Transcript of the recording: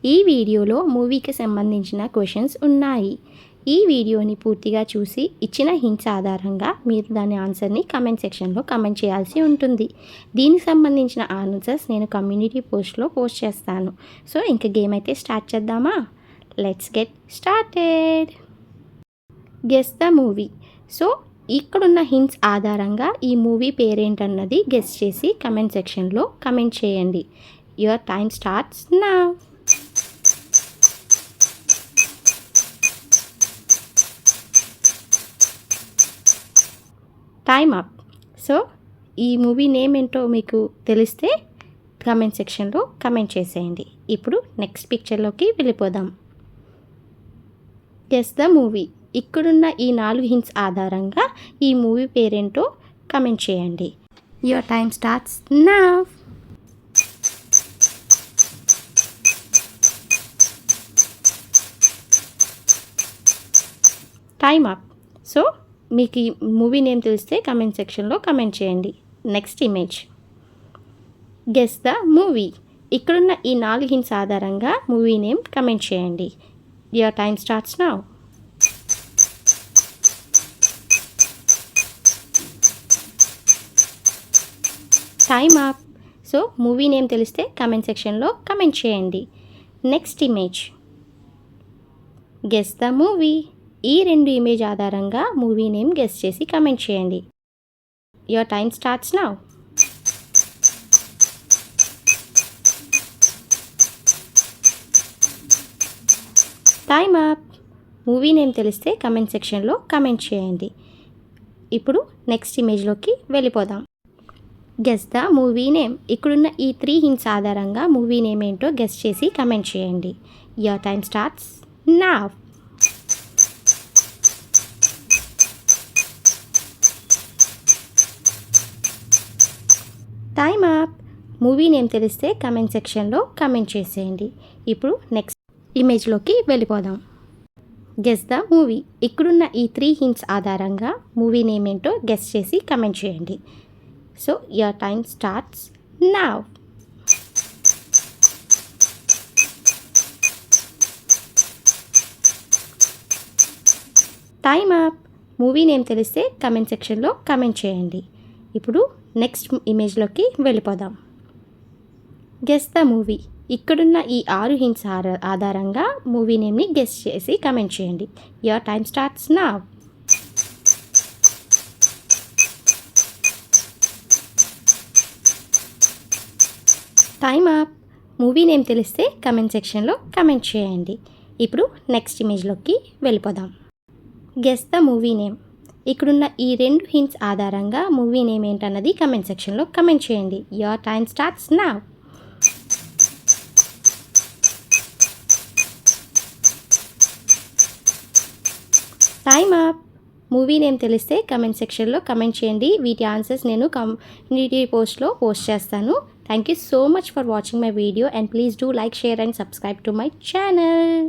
ఈ వీడియోలో మూవీకి సంబంధించిన క్వశ్చన్స్ ఉన్నాయి. ఈ వీడియోని పూర్తిగా చూసి ఇచ్చిన హింట్స్ ఆధారంగా మీరు దాని ఆన్సర్ని కమెంట్ సెక్షన్లో కమెంట్ చేయాల్సి ఉంటుంది. దీనికి సంబంధించిన ఆన్సర్స్ నేను కమ్యూనిటీ పోస్ట్లో పోస్ట్ చేస్తాను. సో ఇంకా గేమ్ అయితే స్టార్ట్ చేద్దామా? Let's get started. Guess the movie. So ఇక్కడున్న హింట్స్ ఆధారంగా ఈ మూవీ పేరేంటన్నది గెస్ చేసి కమెంట్ సెక్షన్లో కమెంట్ చేయండి. Your time starts now. Time up. So ఈ మూవీ నేమ్ ఏంటో మీకు తెలిస్తే కమెంట్ సెక్షన్లో కమెంట్ చేసేయండి. ఇప్పుడు నెక్స్ట్ పిక్చర్లోకి వెళ్ళిపోదాం. Guess the movie. ఇక్కడున్న ఈ 4 హింట్స్ ఆధారంగా ఈ మూవీ పేరేంటో కమెంట్ చేయండి. Your time starts now. Time up. So మీకు ఈ మూవీ నేమ్ తెలిస్తే కమెంట్ సెక్షన్లో కమెంట్ చేయండి. Next image. Guess the movie. ఇక్కడున్న ఈ 4 హింట్స్ ఆధారంగా మూవీ నేమ్ కమెంట్ చేయండి. Your time starts now. Time up. So movie name తెలిస్తే కమెంట్ సెక్షన్లో కమెంట్ చేయండి. Next image. Guess the movie. ఈ 2 ఇమేజ్ ఆధారంగా మూవీ నేమ్ గెస్ చేసి కమెంట్ చేయండి. Your time starts now. Time up. Movie name తెలిస్తే comment సెక్షన్లో కమెంట్ చేయండి. ఇప్పుడు నెక్స్ట్ ఇమేజ్లోకి వెళ్ళిపోదాం. Guess the movie name. ఇక్కడున్న ఈ 3 హింట్స్ ఆధారంగా మూవీ నేమ్ ఏంటో గెస్ చేసి కమెంట్ చేయండి. Your time starts now. Time up. Movie name తెలిస్తే కమెంట్ సెక్షన్లో కమెంట్ చేసేయండి. ఇప్పుడు నెక్స్ట్ ఇమేజ్లోకి వెళ్ళిపోదాం. Guess the movie. ఇక్కడున్న ఈ 3 హింట్స్ ఆధారంగా మూవీ నేమ్ ఏంటో గెస్ చేసి కమెంట్ చేయండి. So your time starts now. Time up. Movie name తెలిస్తే కమెంట్ సెక్షన్లో కమెంట్ చేయండి. ఇప్పుడు నెక్స్ట్ ఇమేజ్లోకి వెళ్ళిపోదాం. Guess the movie. ఇక్కడున్న ఈ 6 హింట్స్ ఆధారంగా మూవీ నేమ్ని గెస్ చేసి కమెంట్ చేయండి. Your time starts now. Time up. Movie name తెలిస్తే కమెంట్ సెక్షన్లో కమెంట్ చేయండి. ఇప్పుడు నెక్స్ట్ ఇమేజ్లోకి వెళ్ళిపోదాం. Guess the movie name. ఇక్కడున్న ఈ 2 హింట్స్ ఆధారంగా మూవీ నేమ్ ఏంటన్నది కమెంట్ సెక్షన్లో కమెంట్ చేయండి. Your time starts now. Time up. Movie name తెలిస్తే కమెంట్ సెక్షన్లో కమెంట్ చేయండి. వీటి ఆన్సర్స్ నేను కమ్యూనిటీ పోస్ట్లో పోస్ట్ చేస్తాను. Thank you so much for watching my video and please do like, share and subscribe to my channel.